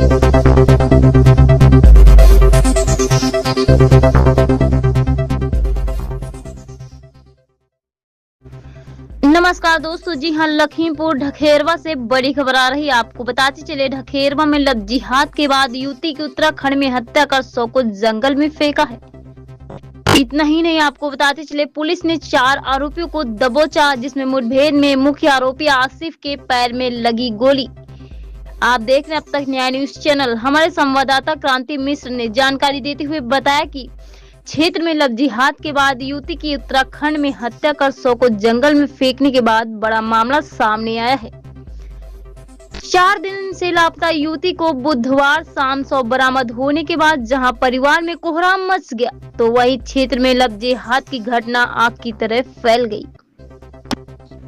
नमस्कार दोस्तों, जी हाँ, लखीमपुर ढखेरवा से बड़ी खबर आ रही है। आपको बताते चले, ढखेरवा में लव जिहाद के बाद युवती की उत्तराखंड में हत्या कर शव को जंगल में फेंका है। इतना ही नहीं, आपको बताते चले, पुलिस ने 4 आरोपियों को दबोचा, जिसमें मुठभेड़ में मुख्य आरोपी आसिफ के पैर में लगी गोली। आप देख रहे हैं अब तक न्याय न्यूज चैनल। हमारे संवाददाता क्रांति मिश्र ने जानकारी देते हुए बताया कि क्षेत्र में लव जिहाद के बाद युवती की उत्तराखंड में हत्या कर शव को जंगल में फेंकने के बाद बड़ा मामला सामने आया है। 4 दिन से लापता युवती को बुधवार शाम शव बरामद होने के बाद जहां परिवार में कोहराम मच गया, तो वही क्षेत्र में लव जिहाद की घटना आग की तरह फैल गई।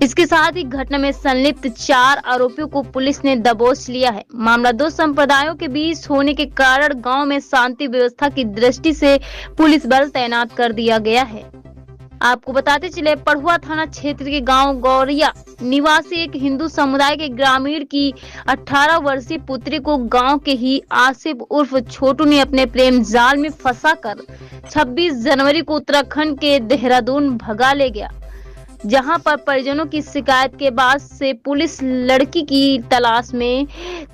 इसके साथ ही घटना में संलिप्त 4 आरोपियों को पुलिस ने दबोच लिया है। मामला 2 संप्रदायों के बीच होने के कारण गांव में शांति व्यवस्था की दृष्टि से पुलिस बल तैनात कर दिया गया है। आपको बताते चले, पढ़ुआ थाना क्षेत्र के गांव गौरिया निवासी एक हिंदू समुदाय के ग्रामीण की 18 वर्षीय पुत्री को गांव के ही आसिफ उर्फ छोटू ने अपने प्रेम जाल में फंसाकर 26 जनवरी को उत्तराखंड के देहरादून भगा ले गया, जहां पर परिजनों की शिकायत के बाद से पुलिस लड़की की तलाश में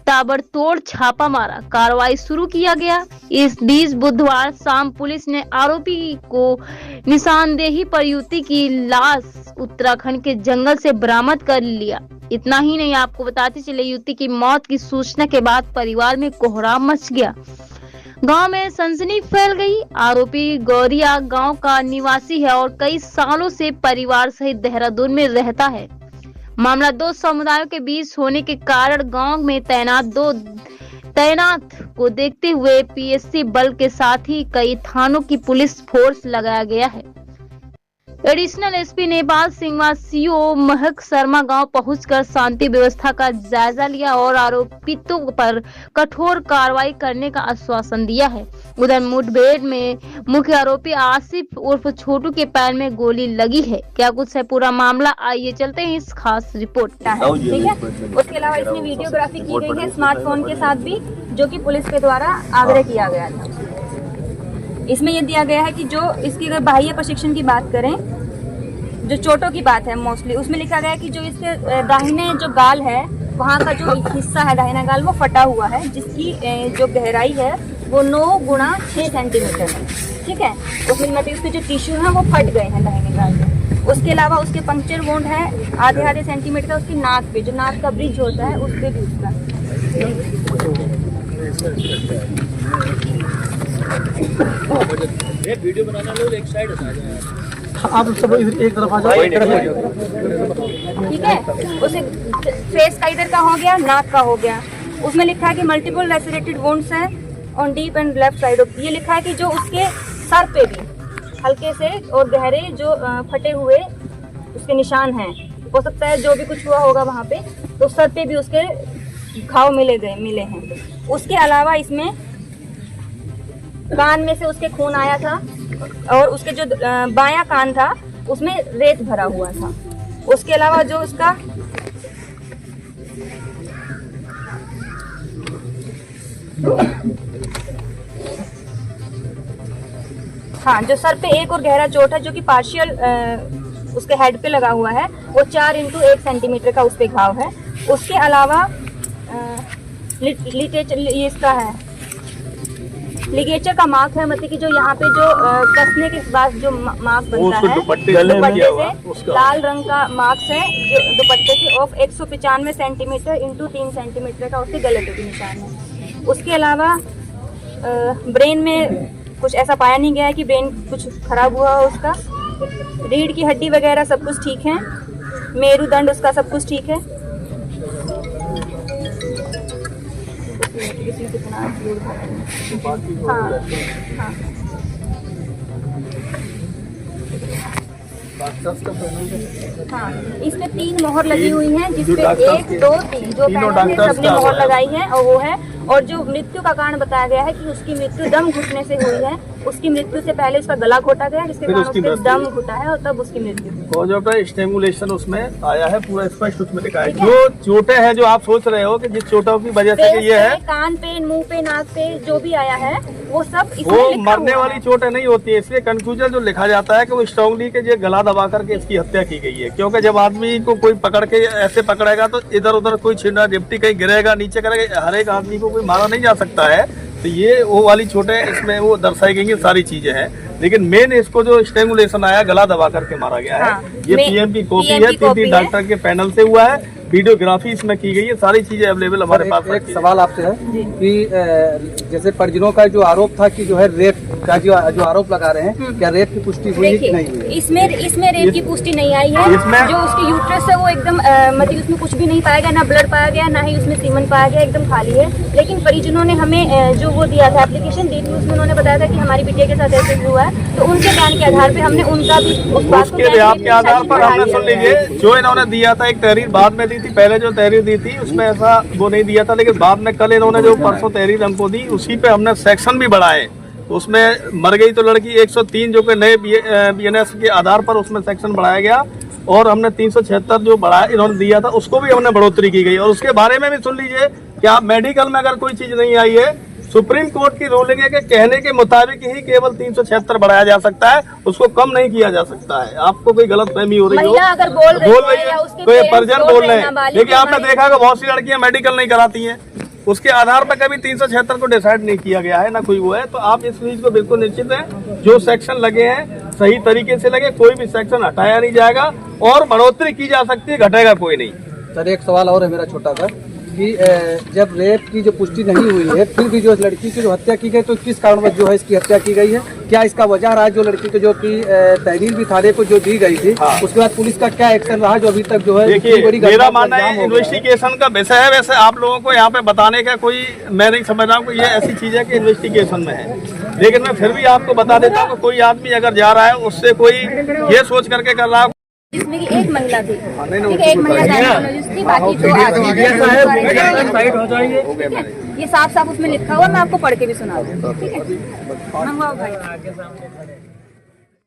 ताबड़तोड़ छापा मारा कार्रवाई शुरू किया गया। इस बीच बुधवार शाम पुलिस ने आरोपी को निशानदेही पर युवती की लाश उत्तराखंड के जंगल से बरामद कर लिया। इतना ही नहीं, आपको बताते चले, युवती की मौत की सूचना के बाद परिवार में कोहराम मच गया, गांव में सनसनी फैल गई। आरोपी गौरिया गांव का निवासी है और कई सालों से परिवार सहित देहरादून में रहता है। मामला 2 समुदायों के बीच होने के कारण गांव में तैनात को देखते हुए पीएससी बल के साथ ही कई थानों की पुलिस फोर्स लगाया गया है। Additional SP Nepal Singh CO महक शर्मा गांव पहुंचकर शांति व्यवस्था का जायजा लिया और आरोपितों पर कठोर कार्रवाई करने का आश्वासन दिया है। उधर मुठभेड़ में मुख्य आरोपी आसिफ उर्फ छोटू के पैर में गोली लगी है। क्या कुछ है पूरा मामला, आइए चलते हैं इस खास रिपोर्ट। ठीक है, उसके अलावा इसमें वीडियोग्राफी की गई है स्मार्टफोन के साथ भी, जो कि पुलिस के द्वारा आग्रह किया गया था। इसमें यह दिया गया है कि जो इसकी अगर बाह्य प्रशिक्षण की बात करें, जो चोटों की बात है मोस्टली, उसमें लिखा गया है कि जो इसके दाहिने जो गाल है, वहाँ का जो हिस्सा है दाहिना गाल, वो फटा हुआ है, जिसकी जो गहराई है वो 9 × 6 सेंटीमीटर है। ठीक है, उसमें मतलब उसके जो टिश्यू हैं वो फट गए हैं दाहिने गाल में। उसके अलावा उसके पंक्चर वुंड है आधे सेंटीमीटर का, उसकी नाक पे, जो नाक का ब्रिज होता है उस पे भी उसका। वीडियो बनाना लोग एक साइड हटा जाए, आप सब एक तरफ आ जाओ। ठीक है, उसे फेस का इधर का हो गया, नाक का हो गया। उसमें लिखा है कि मल्टीपल रेसिडेटेड वुंड्स है on deep and left side of. ये लिखा है कि जो उसके सर पे भी हल्के से और गहरे जो फटे हुए उसके निशान हैं, हो सकता है जो भी कुछ हुआ होगा वहाँ पे, तो सर पे भी उसके घाव मिले हैं। उसके अलावा इसमें कान में से उसके खून आया था और उसके जो बायां कान था उसमें रेत भरा हुआ था। उसके अलावा जो उसका जो सर पे एक और गहरा चोट है, जो कि पार्शियल उसके हेड पे लगा हुआ है, वो 4 × 1 सेंटीमीटर का उस पे घाव है। उसके अलावा इसका है लिगेचर का मार्क है, मतलब कि जो यहाँ पे जो कसने के बाद जो मार्क बनता है, दुपट्टे से लाल रंग का मार्क्स है, जो दुपट्टे से ऑफ 195 सेंटीमीटर × 3 सेंटीमीटर का उसके गले पे भी निशान है। उसके अलावा ब्रेन में कुछ ऐसा पाया नहीं गया है कि ब्रेन कुछ खराब हुआ हो उसका। रीढ़ की हड्डी वगैरह सब कुछ ठीक है, मेरुदंड उसका सब कुछ ठीक है। इसमें 3 मोहर लगी हुई हैं, जिसपे 1, 2, 3 जो सबने मोहर लगाई है और वो है। और जो मृत्यु का कारण बताया गया है कि उसकी मृत्यु दम घुटने से हुई है, उसकी मृत्यु से पहले उसका गला घोटा गया, जिसके फिर कारण उसकी उसके मृत्यु। दम घुटा है और तब उसकी मृत्यु हुई। कॉज ऑफ स्ट्रेंगुलेशन उसमें आया है, पूरा स्पष्ट उसमें लिखा है। जो चोटें हैं जो आप सोच रहे हो कि जिस चोटों की वजह से फेस ये है, पे, कान पे, मुंह पे, नाक पे जो भी आया है वो सब इसमें वो लिखा मरने हुआ वाली है। चोटें नहीं होती है। इसलिए कंक्लूजन जो लिखा जाता है कि वो स्ट्रांगली के ये गला दबा करके इसकी हत्या की गई है। क्योंकि जब आदमी को कोई पकड़ के ऐसे पकड़ेगा तो इधर उधर कोई छिड़ा झपटी कहीं गिरेगा, नीचे करेगा, हर एक आदमी को कोई मारा नहीं जा सकता है। तो ये वो वाली चोटें इसमें वो दर्शाई गई हैं, सारी चीजें हैं। लेकिन मेन इसको जो स्ट्रेंगुलेशन आया, गला दबा करके मारा गया है। हाँ, ये मे- पीएम की कॉपी PM है, की 3 कॉपी है। डॉक्टर के पैनल से हुआ है, वीडियोग्राफी इसमें की गई है, सारी चीजें अवेलेबल हमारे पास एक रखी है। सवाल आपसे है कि जैसे परिजनों का जो आरोप था कि जो है रेप का जो आरोप लगा रहे हैं, क्या रेप की पुष्टि हुई कि नहीं हुई? देखिए, इसमें रेप की पुष्टि नहीं आई है। इसमें- जो उसकी यूट्रस है वो एकदम मतलब उसमें कुछ भी नहीं पाया गया, ना ब्लड पाया गया, ना ही उसमें सीमन पाया गया, एकदम खाली है। लेकिन परिजनों ने हमें जो वो दिया था, एप्लीकेशन दी थी, उसमें उन्होंने बताया था कि हमारी बिटिया के साथ ऐसे हुआ है। तो उनके बयान के आधार पे हमने उनका भी उस बात को उसके बयान के आधार पर हमने सुन लीजिए, जो इन्होंने दिया था, एक तहरीर बाद में दी थी, पहले जो तहरीर दी थी उसमें ऐसा वो नहीं दिया था, लेकिन बाद में कल इन्होंने जो परसों तहरीर हमको दी, उसी पे हमने सेक्शन भी बढ़ाए। तो उसमें मर गई तो लड़की 103 जो कि नए BNS के आधार पर उसमें सेक्शन बढ़ाया गया, और हमने 376 जो बढ़ाया इन्होंने दिया था उसको भी हमने बढ़ोतरी की गई। और उसके बारे में भी सुन लीजिए कि आप मेडिकल में अगर कोई चीज नहीं आई है, सुप्रीम कोर्ट की रूलिंग है कि कहने के मुताबिक ही केवल 376 बढ़ाया जा सकता है, उसको कम नहीं किया जा सकता है। आपको कोई गलत फहमी हो रही हो, महिला अगर बोल रही है या है, उसके तो ये parents परिजन बोल बोल रहे रहे हैं, हैं। नाबालिग लेकिन आपने हमारी- देखा कि बहुत सी लड़कियां मेडिकल नहीं कराती हैं, उसके आधार पर कभी 376 को डिसाइड नहीं किया गया है, ना कोई वो है। तो आप इस चीज को बिल्कुल निश्चित है, जो सेक्शन लगे हैं सही तरीके से लगे, कोई भी सेक्शन हटाया नहीं जाएगा, और बढ़ोतरी की जा सकती है, घटेगा कोई नहीं। सर एक सवाल और है मेरा छोटा सा कि जब रेप की जो पुष्टि नहीं हुई है, फिर भी जो इस लड़की की जो हत्या की गई, तो किस कारणवश जो है इसकी हत्या की गई है? क्या इसका वजह रहा जो लड़की को जो कि तहरीर भी थाने को जो दी गई थी, हाँ। उसके बाद पुलिस का क्या एक्शन रहा जो अभी तक जो है देखिए, इतनी बड़ी घटना मेरा को मानना अंजाम है हो गया है? इन्वेस्टिगेशन का विषय है। वैसे आप लोगों को यहाँ पे बताने का कोई मैं नहीं समझ रहा हूँ कि ये ऐसी चीज है कि इन्वेस्टिगेशन में है, लेकिन मैं फिर भी आपको बता देता हूँ कि कोई आदमी अगर जा रहा है, उससे कोई ये सोच करके कर रहा है, जिसमें कि एक महिला थी, नहीं, ठीक है, एक महिला गायनोलॉजिस्ट थी, बाकी दो आदमी। साइड हो जाएंगे। ये साफ साफ उसमें लिखा हुआ, मैं आपको पढ़ के भी सुना दूँ, ठीक है। मंगवाओ भाई।